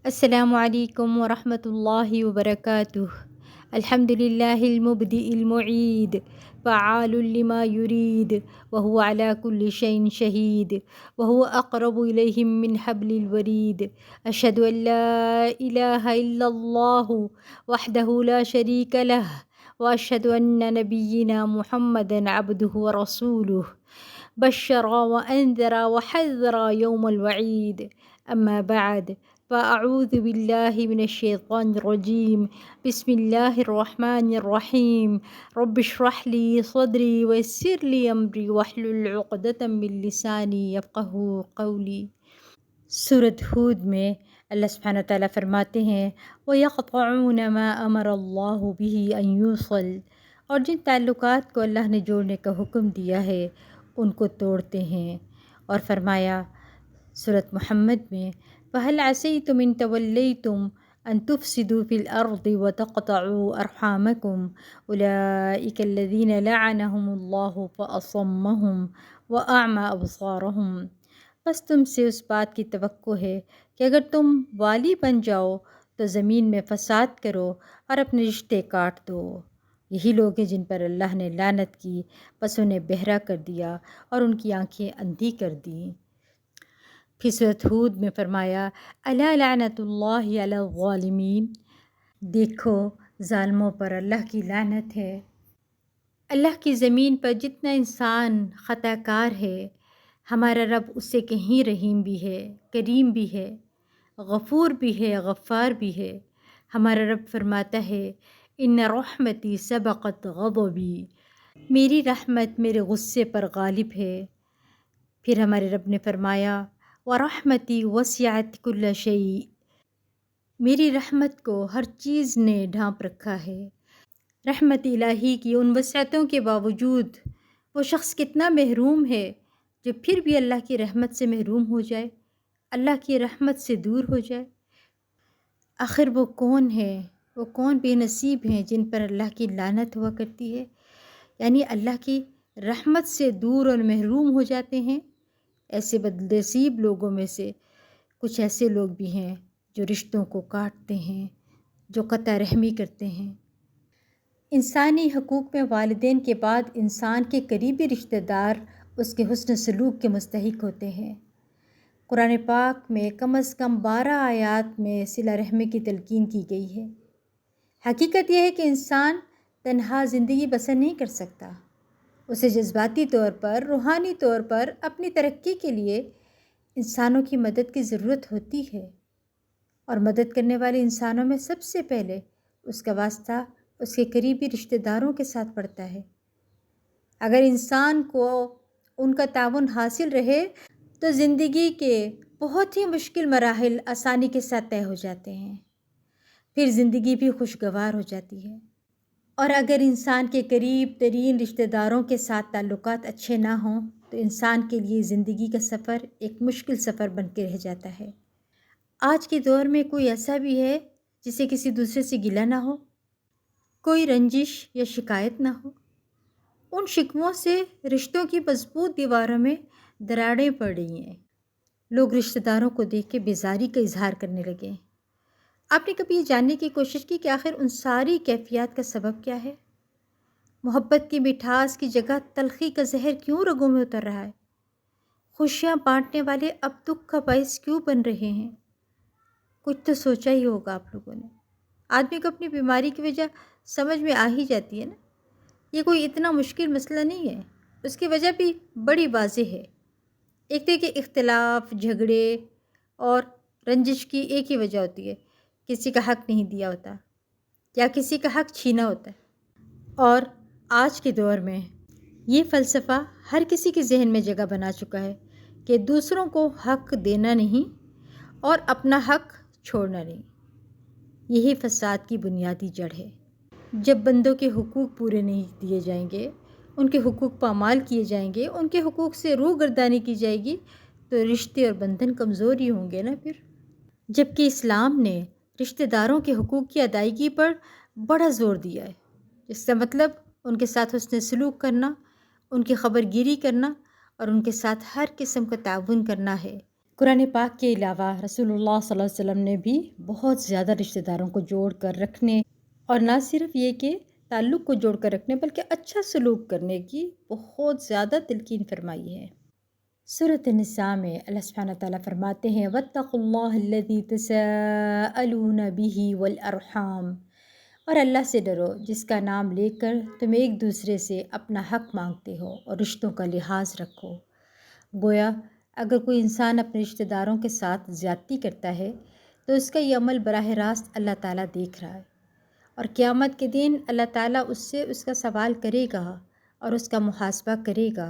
السلام علیکم ورحمۃ اللہ وبرکاتہ۔ الحمد للہ المبدئ المعید فعال لما یرید وهو على كل شيء شہید وهو اقرب الیہ من حبل الورید۔ اشہد ان لا الہ الا اللہ وحدہ لا شریک لہ واشہد ان نبینا محمدا عبدہ ورسولہ بشر وانذر وحذر یوم الوعید۔ اما بعد فأعوذ بالله من الشيطان الرجيم بسم الله الرحمن الرحيم رب اشرح لي صدري ويسر لي أمري واحلل عقدة من لساني يفقهوا قولي۔ سورۃ ہود میں اللہ سبحانہ تعالیٰ فرماتے ہیں وَيَقْطَعُونَ مَا أَمَرَ اللَّهُ بِهِ أَن يُوصَلَ، اور جن تعلقات کو اللہ نے جوڑنے کا حکم دیا ہے ان کو توڑتے ہیں۔ اور فرمایا سورۃ محمد میں فَهَلْ عَسَيْتُمْ إِن تَوَلَّيْتُمْ أَن تُفْسِدُوا فِي الْأَرْضِ وَتَقْطَعُوا أَرْحَامَكُمْ أُولَئِكَ الَّذِينَ لَعَنَهُمُ اللَّهُ فَأَصَمَّهُمْ وَأَعْمَى أَبْصَارَهُمْ، بس تم سے اس بات کی توقع ہے کہ اگر تم والی بن جاؤ تو زمین میں فساد کرو اور اپنے رشتے کاٹ دو۔ یہی لوگ ہیں جن پر اللہ نے لعنت کی، بس انہیں بہرا کر دیا اور ان کی آنکھیں اندھی کر دیں۔ پھر سورۃ ہود میں فرمایا الا لعنت اللہ علی الظالمین، دیکھو ظالموں پر اللہ کی لعنت ہے۔ اللہ کی زمین پر جتنا انسان خطا کار ہے، ہمارا رب اس سے کہیں رحیم بھی ہے، کریم بھی ہے، غفور بھی ہے، غفار بھی ہے۔ ہمارا رب فرماتا ہے ان رحمتی سبقت غضبی، میری رحمت میرے غصے پر غالب ہے۔ پھر ہمارے رب نے فرمایا وَرَحْمَتِي وَسِعَتْ كُلَّ شَيْءٍ، میری رحمت کو ہر چیز نے ڈھانپ رکھا ہے۔ رحمت الہی کی ان وسعتوں کے باوجود وہ شخص کتنا محروم ہے جو پھر بھی اللہ کی رحمت سے محروم ہو جائے، اللہ کی رحمت سے دور ہو جائے۔ آخر وہ کون ہے، وہ کون بے نصیب ہیں جن پر اللہ کی لعنت ہوا کرتی ہے، یعنی اللہ کی رحمت سے دور اور محروم ہو جاتے ہیں۔ ایسے بدنصیب لوگوں میں سے کچھ ایسے لوگ بھی ہیں جو رشتوں کو کاٹتے ہیں، جو قطع رحمی کرتے ہیں۔ انسانی حقوق میں والدین کے بعد انسان کے قریبی رشتہ دار اس کے حسن سلوک کے مستحق ہوتے ہیں۔ قرآن پاک میں کم از کم 12 آیات میں صلہ رحمی کی تلقین کی گئی ہے۔ حقیقت یہ ہے کہ انسان تنہا زندگی بسر نہیں کر سکتا، اسے جذباتی طور پر، روحانی طور پر اپنی ترقی کے لیے انسانوں کی مدد کی ضرورت ہوتی ہے، اور مدد کرنے والے انسانوں میں سب سے پہلے اس کا واسطہ اس کے قریبی رشتہ داروں کے ساتھ پڑتا ہے۔ اگر انسان کو ان کا تعاون حاصل رہے تو زندگی کے بہت ہی مشکل مراحل آسانی کے ساتھ طے ہو جاتے ہیں، پھر زندگی بھی خوشگوار ہو جاتی ہے۔ اور اگر انسان کے قریب ترین رشتہ داروں کے ساتھ تعلقات اچھے نہ ہوں تو انسان کے لیے زندگی کا سفر ایک مشکل سفر بن کے رہ جاتا ہے۔ آج کے دور میں کوئی ایسا بھی ہے جسے کسی دوسرے سے گلہ نہ ہو، کوئی رنجش یا شکایت نہ ہو؟ ان شکووں سے رشتوں کی مضبوط دیواروں میں دراڑیں پڑ رہی ہیں۔ لوگ رشتہ داروں کو دیکھ کے بیزاری کا اظہار کرنے لگے۔ آپ نے کبھی یہ جاننے کی کوشش کی کہ آخر ان ساری کیفیات کا سبب کیا ہے؟ محبت کی مٹھاس کی جگہ تلخی کا زہر کیوں رگوں میں اتر رہا ہے؟ خوشیاں بانٹنے والے اب دکھ کا باعث کیوں بن رہے ہیں؟ کچھ تو سوچا ہی ہوگا آپ لوگوں نے۔ آدمی کو اپنی بیماری کی وجہ سمجھ میں آ ہی جاتی ہے نا۔ یہ کوئی اتنا مشکل مسئلہ نہیں ہے، اس کی وجہ بھی بڑی واضح ہے۔ ایک تو کہ اختلاف، جھگڑے اور رنجش کی ایک ہی وجہ ہوتی ہے، کسی کا حق نہیں دیا ہوتا یا کسی کا حق چھینا ہوتا ہے۔ اور آج کے دور میں یہ فلسفہ ہر کسی کے ذہن میں جگہ بنا چکا ہے کہ دوسروں کو حق دینا نہیں اور اپنا حق چھوڑنا نہیں۔ یہی فساد کی بنیادی جڑ ہے۔ جب بندوں کے حقوق پورے نہیں دیے جائیں گے، ان کے حقوق پامال کیے جائیں گے، ان کے حقوق سے روگردانی کی جائے گی تو رشتے اور بندھن کمزور ہی ہوں گے نا پھر۔ جبکہ اسلام نے رشتہ داروں کے حقوق کی ادائیگی پر بڑا زور دیا ہے، اس کا مطلب ان کے ساتھ حسن سلوک کرنا، ان کی خبر گیری کرنا اور ان کے ساتھ ہر قسم کا تعاون کرنا ہے۔ قرآن پاک کے علاوہ رسول اللہ صلی اللہ علیہ وسلم نے بھی بہت زیادہ رشتہ داروں کو جوڑ کر رکھنے، اور نہ صرف یہ کہ تعلق کو جوڑ کر رکھنے بلکہ اچھا سلوک کرنے کی بہت زیادہ تلقین فرمائی ہے۔ سورۃ النساء میں اللہ سبحانہ تعالیٰ فرماتے ہیں وَاتَّقُوا اللَّهَ الَّذِي تَسَاءَلُونَ بِهِ وَالْأَرْحَامَ، اور اللہ سے ڈرو جس کا نام لے کر تم ایک دوسرے سے اپنا حق مانگتے ہو اور رشتوں کا لحاظ رکھو۔ گویا اگر کوئی انسان اپنے رشتہ داروں کے ساتھ زیادتی کرتا ہے تو اس کا یہ عمل براہ راست اللہ تعالیٰ دیکھ رہا ہے، اور قیامت کے دن اللہ تعالیٰ اس سے اس کا سوال کرے گا اور اس کا محاسبہ کرے گا۔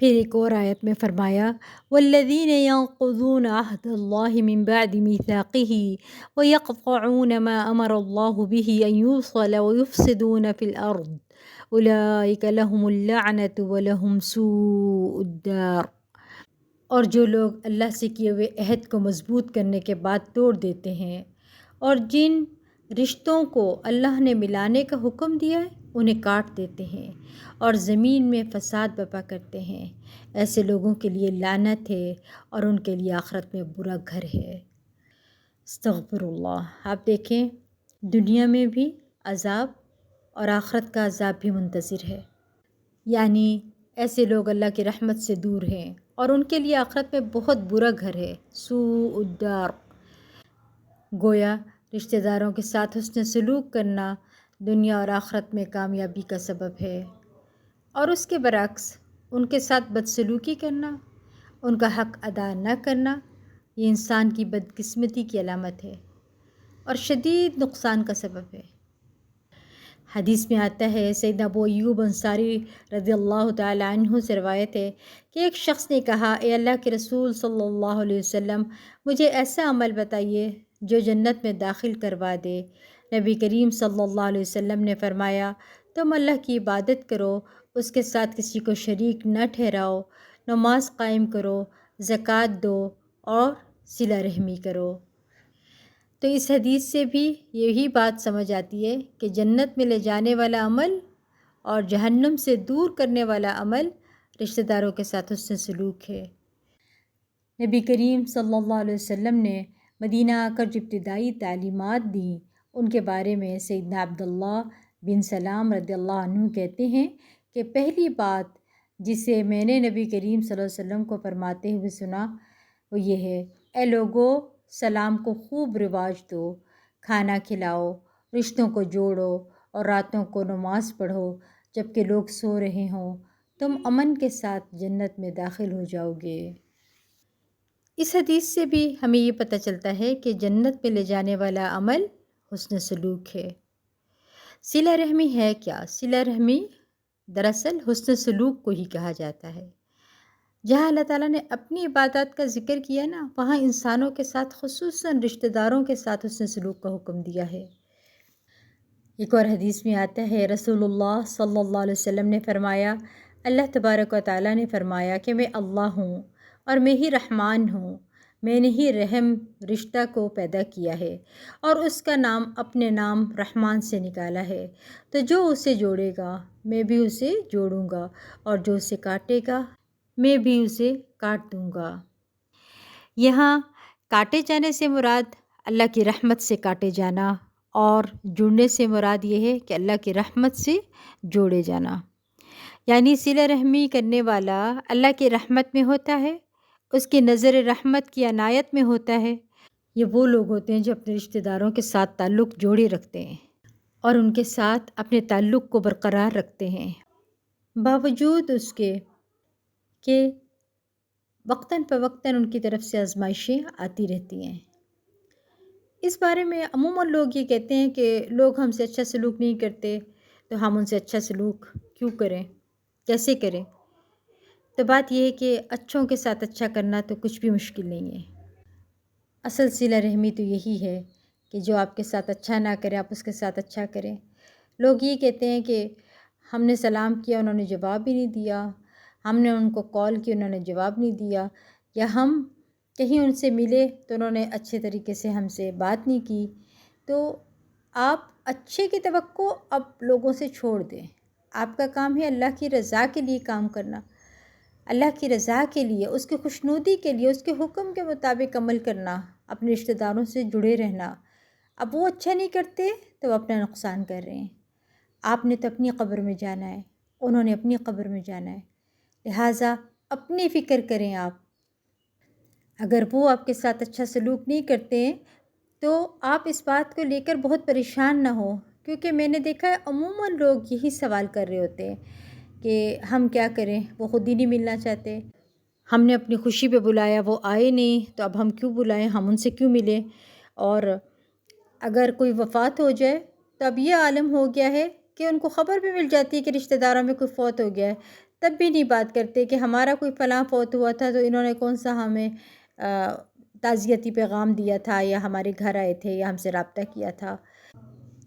پھر ایک اور آیت میں فرمایا وَالَّذِينَ يَنقُضُونَ عَهْدَ اللَّهِ مِن بَعْدِ مِيثَاقِهِ وَيَقْطَعُونَ مَا أَمَرَ اللَّهُ بِهِ أَن يُوصَلَ وَيُفْسِدُونَ فِي الْأَرْضِ أُولَٰئِكَ لَهُمُ اللَّعْنَةُ وَلَهُمْ سُوءُ الدَّارِ، اور جو لوگ اللہ سے کیے ہوئے عہد کو مضبوط کرنے کے بعد توڑ دیتے ہیں اور جن رشتوں کو اللہ نے ملانے کا حکم دیا ہے انہیں کاٹ دیتے ہیں اور زمین میں فساد برپا کرتے ہیں، ایسے لوگوں کے لیے لعنت ہے اور ان کے لیے آخرت میں برا گھر ہے۔ استغفر اللہ۔ آپ دیکھیں دنیا میں بھی عذاب اور آخرت کا عذاب بھی منتظر ہے، یعنی ایسے لوگ اللہ کی رحمت سے دور ہیں اور ان کے لیے آخرت میں بہت برا گھر ہے، سوء الدار۔ گویا رشتہ داروں کے ساتھ حسن سلوک کرنا دنیا اور آخرت میں کامیابی کا سبب ہے، اور اس کے برعکس ان کے ساتھ بدسلوکی کرنا، ان کا حق ادا نہ کرنا، یہ انسان کی بدقسمتی کی علامت ہے اور شدید نقصان کا سبب ہے۔ حدیث میں آتا ہے، سیدنا ابو ایوب انصاری رضی اللہ تعالیٰ عنہ سے روایت ہے کہ ایک شخص نے کہا اے اللہ کے رسول صلی اللہ علیہ وسلم، مجھے ایسا عمل بتائیے جو جنت میں داخل کروا دے۔ نبی کریم صلی اللہ علیہ وسلم نے فرمایا تم اللہ کی عبادت کرو، اس کے ساتھ کسی کو شریک نہ ٹھہراؤ، نماز قائم کرو، زکوٰۃ دو اور صلہ رحمی کرو۔ تو اس حدیث سے بھی یہی بات سمجھ آتی ہے کہ جنت میں لے جانے والا عمل اور جہنم سے دور کرنے والا عمل رشتہ داروں کے ساتھ حسن سلوک ہے۔ نبی کریم صلی اللہ علیہ وسلم نے مدینہ آ کر جو ابتدائی تعلیمات دیں ان کے بارے میں سیدنا عبداللہ بن سلام رضی اللہ عنہ کہتے ہیں کہ پہلی بات جسے میں نے نبی کریم صلی اللہ علیہ وسلم کو فرماتے ہوئے سنا وہ یہ ہے، اے لوگو سلام کو خوب رواج دو، کھانا کھلاؤ، رشتوں کو جوڑو اور راتوں کو نماز پڑھو جب کہ لوگ سو رہے ہوں، تم امن کے ساتھ جنت میں داخل ہو جاؤ گے۔ اس حدیث سے بھی ہمیں یہ پتہ چلتا ہے کہ جنت میں لے جانے والا عمل حسن سلوک ہے۔ صلہ رحمی ہے کیا؟ صلہ رحمی دراصل حسن سلوک کو ہی کہا جاتا ہے۔ جہاں اللہ تعالیٰ نے اپنی عبادات کا ذکر کیا نا، وہاں انسانوں کے ساتھ خصوصاً رشتہ داروں کے ساتھ حسن سلوک کا حکم دیا ہے۔ ایک اور حدیث میں آتا ہے رسول اللہ صلی اللہ علیہ وسلم نے فرمایا، اللہ تبارک و تعالیٰ نے فرمایا کہ میں اللہ ہوں اور میں ہی رحمان ہوں، میں نے ہی رحم رشتہ کو پیدا کیا ہے اور اس کا نام اپنے نام رحمان سے نکالا ہے، تو جو اسے جوڑے گا میں بھی اسے جوڑوں گا اور جو اسے کاٹے گا میں بھی اسے کاٹ دوں گا۔ یہاں کاٹے جانے سے مراد اللہ کی رحمت سے کاٹے جانا اور جڑنے سے مراد یہ ہے کہ اللہ کی رحمت سے جوڑے جانا، یعنی صلہ رحمی کرنے والا اللہ کی رحمت میں ہوتا ہے، اس کی نظر رحمت کی عنایت میں ہوتا ہے۔ یہ وہ لوگ ہوتے ہیں جو اپنے رشتہ داروں کے ساتھ تعلق جوڑے رکھتے ہیں اور ان کے ساتھ اپنے تعلق کو برقرار رکھتے ہیں، باوجود اس کے کہ وقتاً فوقتاً ان کی طرف سے آزمائشیں آتی رہتی ہیں۔ اس بارے میں عموماً لوگ یہ کہتے ہیں کہ لوگ ہم سے اچھا سلوک نہیں کرتے تو ہم ان سے اچھا سلوک کیوں کریں، کیسے کریں؟ تو بات یہ ہے کہ اچھوں کے ساتھ اچھا کرنا تو کچھ بھی مشکل نہیں ہے۔ اصل صلہ رحمی تو یہی ہے کہ جو آپ کے ساتھ اچھا نہ کرے آپ اس کے ساتھ اچھا کریں۔ لوگ یہ کہتے ہیں کہ ہم نے سلام کیا انہوں نے جواب ہی نہیں دیا، ہم نے ان کو کال کی انہوں نے جواب نہیں دیا، یا ہم کہیں ان سے ملے تو انہوں نے اچھے طریقے سے ہم سے بات نہیں کی۔ تو آپ اچھے کی توقع اب لوگوں سے چھوڑ دیں، آپ کا کام ہے اللہ کی رضا کے لیے کام کرنا۔ اللہ کی رضا کے لیے، اس کی خوشنودی کے لیے، اس کے حکم کے مطابق عمل کرنا، اپنے رشتہ داروں سے جڑے رہنا۔ اب وہ اچھا نہیں کرتے تو وہ اپنا نقصان کر رہے ہیں۔ آپ نے تو اپنی قبر میں جانا ہے، انہوں نے اپنی قبر میں جانا ہے، لہٰذا اپنی فکر کریں آپ۔ اگر وہ آپ کے ساتھ اچھا سلوک نہیں کرتے تو آپ اس بات کو لے کر بہت پریشان نہ ہو، کیونکہ میں نے دیکھا ہے عموماً لوگ یہی سوال کر رہے ہوتے ہیں کہ ہم کیا کریں، وہ خود ہی نہیں ملنا چاہتے، ہم نے اپنی خوشی پہ بلایا وہ آئے نہیں تو اب ہم کیوں بلائیں، ہم ان سے کیوں ملیں۔ اور اگر کوئی وفات ہو جائے تو اب یہ عالم ہو گیا ہے کہ ان کو خبر بھی مل جاتی ہے کہ رشتہ داروں میں کوئی فوت ہو گیا ہے، تب بھی نہیں بات کرتے کہ ہمارا کوئی فلاں فوت ہوا تھا تو انہوں نے کون سا ہمیں تعزیتی پیغام دیا تھا، یا ہمارے گھر آئے تھے، یا ہم سے رابطہ کیا تھا۔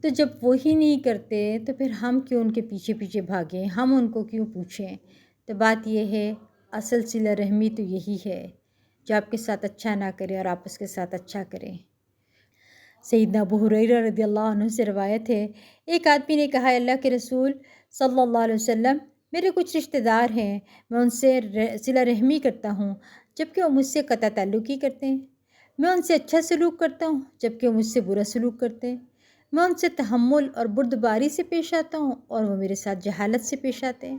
تو جب وہی نہیں کرتے تو پھر ہم کیوں ان کے پیچھے پیچھے بھاگیں، ہم ان کو کیوں پوچھیں۔ تو بات یہ ہے، اصل صلہ رحمی تو یہی ہے، جو آپ کے ساتھ اچھا نہ کرے اور آپ اس کے ساتھ اچھا کریں۔ سیدنا ابو ہریرہ رضی اللہ عنہ سے روایت ہے، ایک آدمی نے کہا، اللہ کے رسول صلی اللہ علیہ وسلم، میرے کچھ رشتہ دار ہیں، میں ان سے صلہ رحمی کرتا ہوں جبکہ وہ مجھ سے قطع تعلقی کرتے ہیں، میں ان سے اچھا سلوک کرتا ہوں جبکہ وہ مجھ سے برا سلوک کرتے ہیں، میں ان سے تحمل اور بردباری سے پیش آتا ہوں اور وہ میرے ساتھ جہالت سے پیش آتے ہیں۔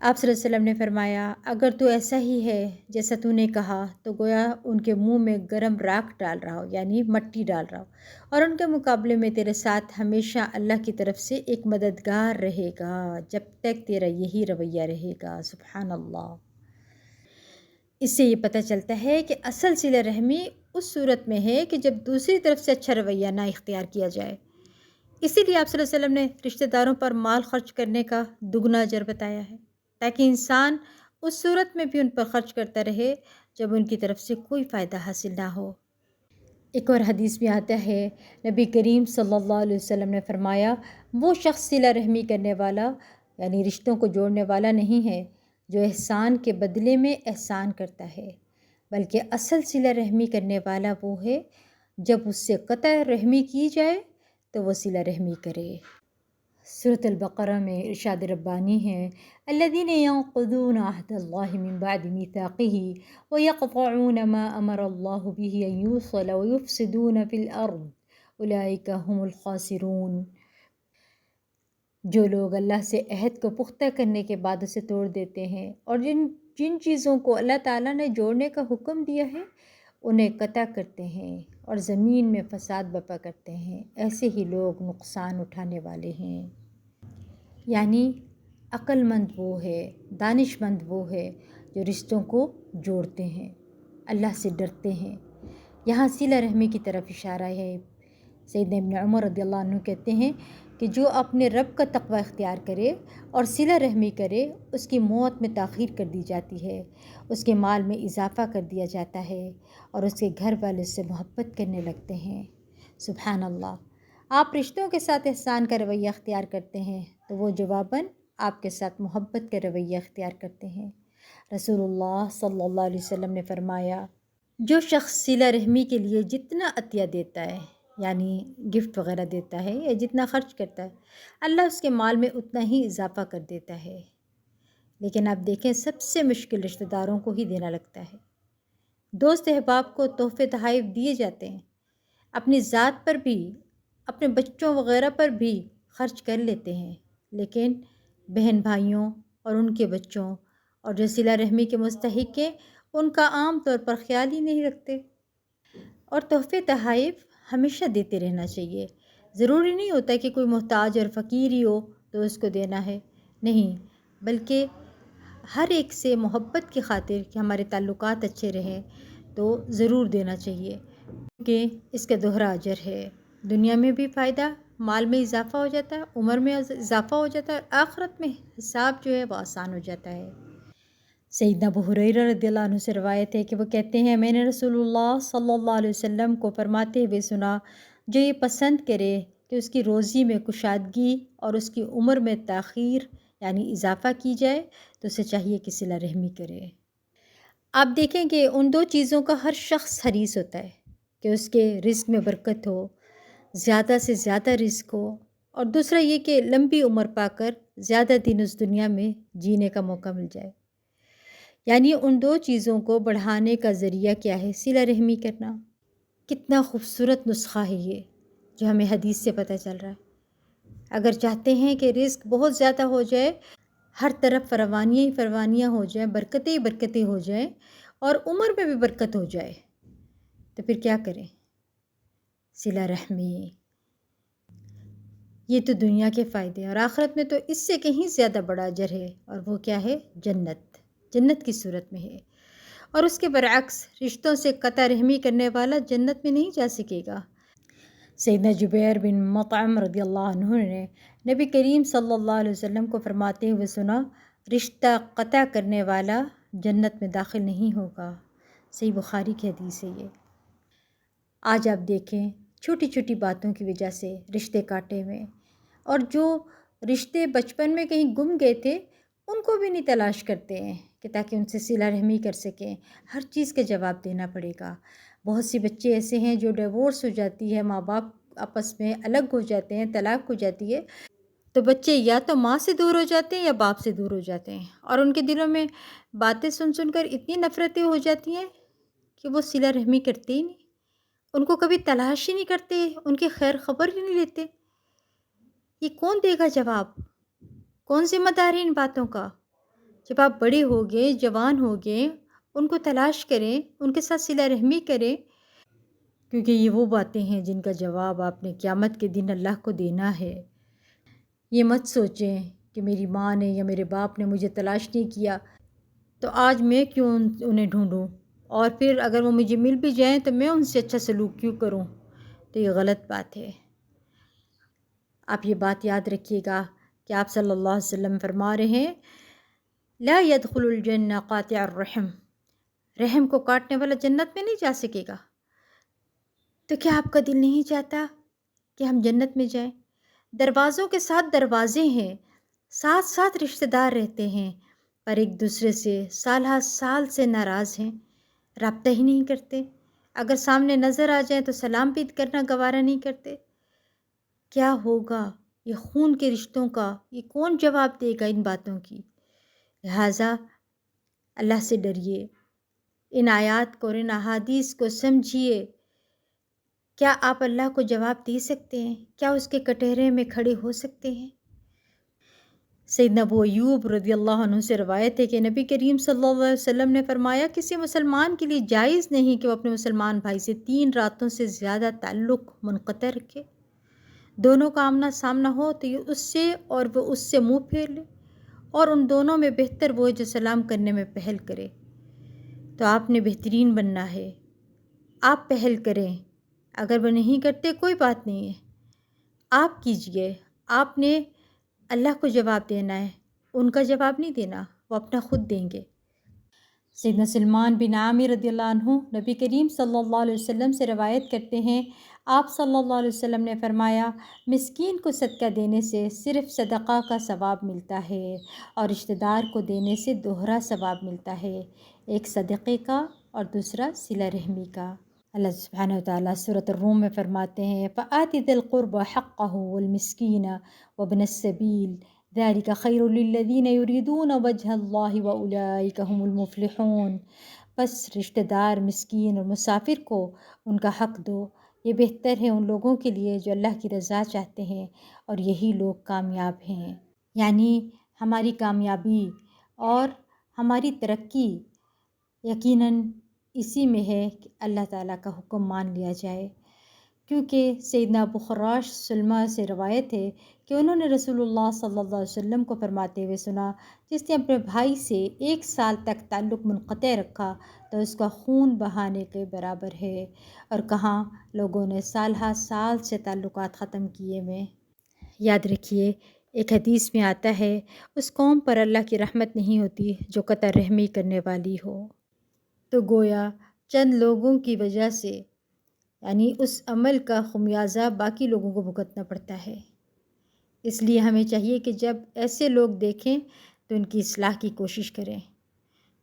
آپ صلی اللہ علیہ وسلم نے فرمایا، اگر تو ایسا ہی ہے جیسا تو نے کہا تو گویا ان کے منہ میں گرم راکھ ڈال رہا ہو، یعنی مٹی ڈال رہا ہو، اور ان کے مقابلے میں تیرے ساتھ ہمیشہ اللہ کی طرف سے ایک مددگار رہے گا جب تک تیرا یہی رویہ رہے گا۔ سبحان اللہ۔ اس سے یہ پتہ چلتا ہے کہ اصل صلہ رحمی اس صورت میں ہے کہ جب دوسری طرف سے اچھا رویہ نہ اختیار کیا جائے۔ اسی لیے آپ صلی اللہ علیہ وسلم نے رشتہ داروں پر مال خرچ کرنے کا دگنا اجر بتایا ہے، تاکہ انسان اس صورت میں بھی ان پر خرچ کرتا رہے جب ان کی طرف سے کوئی فائدہ حاصل نہ ہو۔ ایک اور حدیث میں آتا ہے، نبی کریم صلی اللہ علیہ وسلم نے فرمایا، وہ شخص صلہ رحمی کرنے والا یعنی رشتوں کو جوڑنے والا نہیں ہے جو احسان کے بدلے میں احسان کرتا ہے، بلکہ اصل صلہ رحمی کرنے والا وہ ہے جب اس سے قطع رحمی کی جائے تو وہ صلہ رحمی کرے۔ سورۃ البقرہ میں ارشاد ربانی ہے، الذین ینقضون عہد اللہ من بعد میثاقہ ویقطعون ما امر اللہ بہ ان یوصل ویفسدون فی الارض اولئک هم الخاسرون۔ جو لوگ اللہ سے عہد کو پختہ کرنے کے بعد اسے توڑ دیتے ہیں اور جن چیزوں کو اللہ تعالیٰ نے جوڑنے کا حکم دیا ہے انہیں قطع کرتے ہیں اور زمین میں فساد برپا کرتے ہیں، ایسے ہی لوگ نقصان اٹھانے والے ہیں۔ یعنی عقل مند وہ ہے، دانش مند وہ ہے جو رشتوں کو جوڑتے ہیں، اللہ سے ڈرتے ہیں۔ یہاں صلہ رحمی کی طرف اشارہ ہے۔ سیدنا ابن عمر رضی اللہ عنہ کہتے ہیں کہ جو اپنے رب کا تقوی اختیار کرے اور صلہ رحمی کرے، اس کی موت میں تاخیر کر دی جاتی ہے، اس کے مال میں اضافہ کر دیا جاتا ہے اور اس کے گھر والے اس سے محبت کرنے لگتے ہیں۔ سبحان اللہ۔ آپ رشتوں کے ساتھ احسان کا رویہ اختیار کرتے ہیں تو وہ جواباً آپ کے ساتھ محبت کا رویہ اختیار کرتے ہیں۔ رسول اللہ صلی اللہ علیہ وسلم نے فرمایا، جو شخص صلہ رحمی کے لیے جتنا عطیہ دیتا ہے، یعنی گفٹ وغیرہ دیتا ہے یا جتنا خرچ کرتا ہے، اللہ اس کے مال میں اتنا ہی اضافہ کر دیتا ہے۔ لیکن آپ دیکھیں، سب سے مشکل رشتہ داروں کو ہی دینا لگتا ہے۔ دوست احباب کو تحفے تحائف دیے جاتے ہیں، اپنی ذات پر بھی، اپنے بچوں وغیرہ پر بھی خرچ کر لیتے ہیں، لیکن بہن بھائیوں اور ان کے بچوں اور جو صلہ رحمی کے مستحق ہیں ان کا عام طور پر خیال ہی نہیں رکھتے۔ اور تحفے تحائف ہمیشہ دیتے رہنا چاہیے، ضروری نہیں ہوتا کہ کوئی محتاج اور فقیر ہی ہو تو اس کو دینا ہے، نہیں، بلکہ ہر ایک سے محبت کی خاطر کہ ہمارے تعلقات اچھے رہیں تو ضرور دینا چاہیے، کیونکہ اس کا دوہرا اجر ہے، دنیا میں بھی فائدہ، مال میں اضافہ ہو جاتا ہے، عمر میں اضافہ ہو جاتا ہے، اور آخرت میں حساب جو ہے وہ آسان ہو جاتا ہے۔ سیدنا ابو ہریرہ رضی اللہ عنہ سے روایت ہے کہ وہ کہتے ہیں، میں نے رسول اللہ صلی اللہ علیہ وسلم کو فرماتے ہوئے سنا، جو یہ پسند کرے کہ اس کی روزی میں کشادگی اور اس کی عمر میں تاخیر یعنی اضافہ کی جائے تو اسے چاہیے کہ صلہ رحمی کرے۔ آپ دیکھیں کہ ان دو چیزوں کا ہر شخص حریص ہوتا ہے کہ اس کے رزق میں برکت ہو، زیادہ سے زیادہ رزق ہو، اور دوسرا یہ کہ لمبی عمر پا کر زیادہ دن اس دنیا میں جینے کا موقع مل جائے۔ یعنی ان دو چیزوں کو بڑھانے کا ذریعہ کیا ہے؟ صلہ رحمی کرنا۔ کتنا خوبصورت نسخہ ہے یہ جو ہمیں حدیث سے پتہ چل رہا ہے۔ اگر چاہتے ہیں کہ رزق بہت زیادہ ہو جائے، ہر طرف فراوانیاں ہی فراوانیاں ہو جائیں، برکتیں ہی برکتیں ہو جائیں، اور عمر میں بھی برکت ہو جائے، تو پھر کیا کریں؟ صلہ رحمی۔ یہ تو دنیا کے فائدے ہیں، اور آخرت میں تو اس سے کہیں زیادہ بڑا اجر ہے، اور وہ کیا ہے؟ جنت، جنت کی صورت میں ہے۔ اور اس کے برعکس رشتوں سے قطع رحمی کرنے والا جنت میں نہیں جا سکے گا۔ سیدنا جبیر بن مطعم رضی اللہ عنہ نے نبی کریم صلی اللہ علیہ وسلم کو فرماتے ہوئے سنا، رشتہ قطع کرنے والا جنت میں داخل نہیں ہوگا۔ صحیح بخاری کی حدیث ہے یہ۔ آج آپ دیکھیں چھوٹی چھوٹی باتوں کی وجہ سے رشتے کاٹے ہوئے، اور جو رشتے بچپن میں کہیں گم گئے تھے ان کو بھی نہیں تلاش کرتے ہیں کہ تاکہ ان سے صلہ رحمی کر سکیں۔ ہر چیز کا جواب دینا پڑے گا۔ بہت سی بچے ایسے ہیں جو ڈیورس ہو جاتی ہے، ماں باپ آپس میں الگ ہو جاتے ہیں، طلاق ہو جاتی ہے، تو بچے یا تو ماں سے دور ہو جاتے ہیں یا باپ سے دور ہو جاتے ہیں، اور ان کے دلوں میں باتیں سن سن کر اتنی نفرتیں ہو جاتی ہیں کہ وہ صلہ رحمی کرتے ہی نہیں، ان کو کبھی تلاش ہی نہیں کرتے، ان کی خیر خبر ہی نہیں لیتے۔ یہ کون دے گا جواب؟ کون ذمہ دار ہے ان باتوں کا؟ جب آپ بڑے ہو گئے، جوان ہو گئے، ان کو تلاش کریں، ان کے ساتھ صلہ رحمی کریں، کیونکہ یہ وہ باتیں ہیں جن کا جواب آپ نے قیامت کے دن اللہ کو دینا ہے۔ یہ مت سوچیں کہ میری ماں نے یا میرے باپ نے مجھے تلاش نہیں کیا تو آج میں کیوں انہیں ڈھونڈوں، اور پھر اگر وہ مجھے مل بھی جائیں تو میں ان سے اچھا سلوک کیوں کروں؟ تو یہ غلط بات ہے۔ آپ یہ بات یاد رکھیے گا کہ آپ صلی اللہ علیہ وسلم فرما رہے ہیں، لا يدخل الجنہ قاطع الرحم، رحم کو کاٹنے والا جنت میں نہیں جا سکے گا۔ تو کیا آپ کا دل نہیں چاہتا کہ ہم جنت میں جائیں؟ دروازوں کے ساتھ دروازے ہیں، ساتھ ساتھ رشتہ دار رہتے ہیں، پر ایک دوسرے سے سالہ سال سے ناراض ہیں، رابطہ ہی نہیں کرتے، اگر سامنے نظر آ جائیں تو سلام بھی کرنا گوارا نہیں کرتے۔ کیا ہوگا یہ خون کے رشتوں کا؟ یہ کون جواب دے گا ان باتوں کی؟ لہٰذا اللہ سے ڈریے، ان آیات کو اور ان احادیث کو سمجھیے۔ کیا آپ اللہ کو جواب دے سکتے ہیں؟ کیا اس کے کٹہرے میں کھڑے ہو سکتے ہیں؟ سیدنا ابو ایوب رضی اللہ عنہ سے روایت ہے کہ نبی کریم صلی اللہ علیہ وسلم نے فرمایا، کسی مسلمان کے لیے جائز نہیں کہ وہ اپنے مسلمان بھائی سے 3 راتوں سے زیادہ تعلق منقطع رکھے۔ دونوں کا آمنا سامنا ہو تو یہ اس سے اور وہ اس سے منہ پھیر لے، اور ان دونوں میں بہتر وہ ہے جو سلام کرنے میں پہل کرے۔ تو آپ نے بہترین بننا ہے، آپ پہل کریں، اگر وہ نہیں کرتے کوئی بات نہیں ہے، آپ کیجئے۔ آپ نے اللہ کو جواب دینا ہے، ان کا جواب نہیں دینا، وہ اپنا خود دیں گے۔ سیدنا سلمان بن عامر رضی اللہ عنہ نبی کریم صلی اللہ علیہ وسلم سے روایت کرتے ہیں، آپ صلی اللہ علیہ وسلم نے فرمایا، مسکین کو صدقہ دینے سے صرف صدقہ کا ثواب ملتا ہے، اور رشتہ دار کو دینے سے دوہرا ثواب ملتا ہے، ایک صدقے کا اور دوسرا صلہ رحمی کا۔ اللہ سبحانہ وتعالیٰ سورۃ الروم میں فرماتے ہیں، فَآتِ ذِي الْقُرْبَى حَقَّهُ وَالْمِسْكِينَ وَابْنَ السَّبِيلِ ذَلِكَ خَيْرٌ لِلَّذِينَ يُرِيدُونَ وَجْهَ اللَّهِ وَأُولَٰئِكَ هُمُ الْمُفْلِحُونَ۔ بس رشتہ دار، مسکین اور مسافر کو ان کا حق دو، یہ بہتر ہے ان لوگوں کے لیے جو اللہ کی رضا چاہتے ہیں، اور یہی لوگ کامیاب ہیں۔ یعنی ہماری کامیابی اور ہماری ترقی یقیناً اسی میں ہے کہ اللہ تعالیٰ کا حکم مان لیا جائے، کیونکہ سیدنا ابو خراش سلمہ سے روایت ہے کہ انہوں نے رسول اللہ صلی اللہ علیہ وسلم کو فرماتے ہوئے سنا، جس نے اپنے بھائی سے 1 سال تک تعلق منقطع رکھا تو اس کا خون بہانے کے برابر ہے، اور کہاں لوگوں نے سالہ سال سے تعلقات ختم کیے میں۔ یاد رکھیے، ایک حدیث میں آتا ہے، اس قوم پر اللہ کی رحمت نہیں ہوتی جو قطع رحمی کرنے والی ہو۔ تو گویا چند لوگوں کی وجہ سے، یعنی اس عمل کا خمیازہ باقی لوگوں کو بھگتنا پڑتا ہے۔ اس لیے ہمیں چاہیے کہ جب ایسے لوگ دیکھیں تو ان کی اصلاح کی کوشش کریں،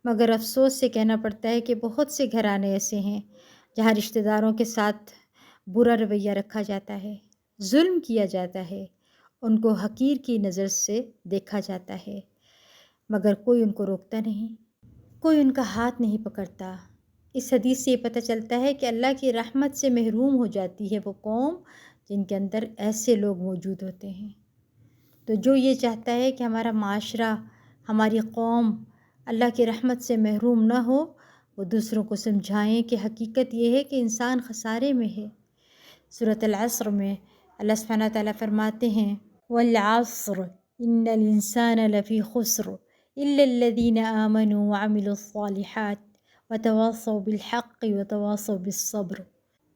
مگر افسوس سے کہنا پڑتا ہے کہ بہت سے گھرانے ایسے ہیں جہاں رشتہ داروں کے ساتھ برا رویہ رکھا جاتا ہے، ظلم کیا جاتا ہے، ان کو حقیر کی نظر سے دیکھا جاتا ہے، مگر کوئی ان کو روکتا نہیں، کوئی ان کا ہاتھ نہیں پکڑتا۔ اس حدیث سے یہ پتہ چلتا ہے کہ اللہ کی رحمت سے محروم ہو جاتی ہے وہ قوم جن کے اندر ایسے لوگ موجود ہوتے ہیں۔ تو جو یہ چاہتا ہے کہ ہمارا معاشرہ، ہماری قوم اللہ کی رحمت سے محروم نہ ہو، وہ دوسروں کو سمجھائیں کہ حقیقت یہ ہے کہ انسان خسارے میں ہے۔ سورۃ العصر میں اللہ سبحانہ تعالیٰ فرماتے ہیں والعصر ان الانسان لفی خسر الا الذین آمنوا وعملوا الصالحات وتواصوا بالحق وتواصوا بالصبر۔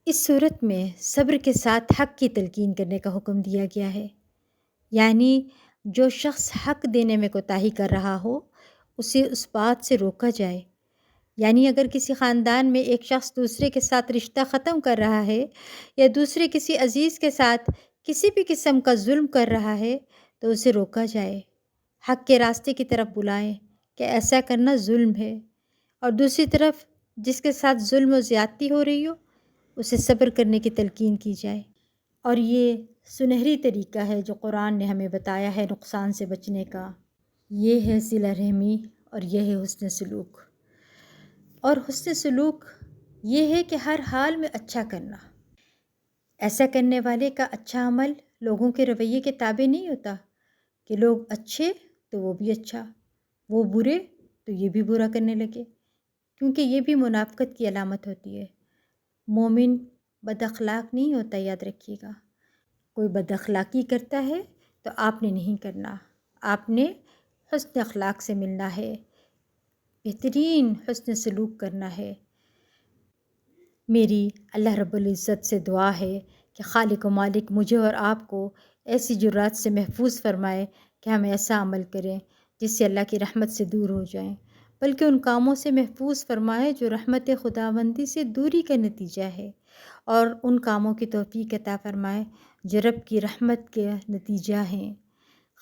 اس صورت میں صبر کے ساتھ حق کی تلقین کرنے کا حکم دیا گیا ہے، یعنی جو شخص حق دینے میں کوتاہی کر رہا ہو اسے اس بات سے روکا جائے۔ یعنی اگر کسی خاندان میں ایک شخص دوسرے کے ساتھ رشتہ ختم کر رہا ہے یا دوسرے کسی عزیز کے ساتھ کسی بھی قسم کا ظلم کر رہا ہے تو اسے روکا جائے، حق کے راستے کی طرف بلائیں کہ ایسا کرنا ظلم ہے، اور دوسری طرف جس کے ساتھ ظلم و زیادتی ہو رہی ہو اسے صبر کرنے کی تلقین کی جائے۔ اور یہ سنہری طریقہ ہے جو قرآن نے ہمیں بتایا ہے نقصان سے بچنے کا، یہ ہے صلہ رحمی اور یہ ہے حسن سلوک۔ اور حسن سلوک یہ ہے کہ ہر حال میں اچھا کرنا۔ ایسا کرنے والے کا اچھا عمل لوگوں کے رویے کے تابع نہیں ہوتا کہ لوگ اچھے تو وہ بھی اچھا، وہ برے تو یہ بھی برا کرنے لگے، کیونکہ یہ بھی منافقت کی علامت ہوتی ہے۔ مومن بد اخلاق نہیں ہوتا، یاد رکھیے گا۔ کوئی بد اخلاقی کرتا ہے تو آپ نے نہیں کرنا، آپ نے حسن اخلاق سے ملنا ہے، بہترین حسن سلوک کرنا ہے۔ میری اللہ رب العزت سے دعا ہے کہ خالق و مالک مجھے اور آپ کو ایسی جرات سے محفوظ فرمائے کہ ہم ایسا عمل کریں جس سے اللہ کی رحمت سے دور ہو جائیں، بلکہ ان کاموں سے محفوظ فرمائے جو رحمت خداوندی سے دوری کا نتیجہ ہے، اور ان کاموں کی توفیق عطا فرمائے جو رب کی رحمت کے نتیجہ ہیں۔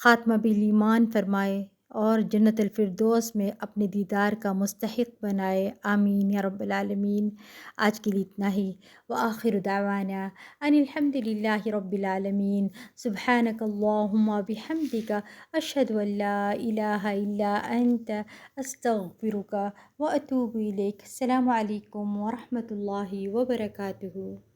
خاتمہ بالایمان فرمائے اور جنت الفردوس میں اپنے دیدار کا مستحق بنائے، آمین یا رب العالمین۔ آج کے لیے اتنا ہی، وآخر دعوانا ان الحمد للہ رب العالمین۔ سبحانک اللہم بحمدک، اشہد ان لا الہ الا انت، استغفرک واتوب الیک۔ السلام علیکم ورحمۃ اللہ وبرکاتہ۔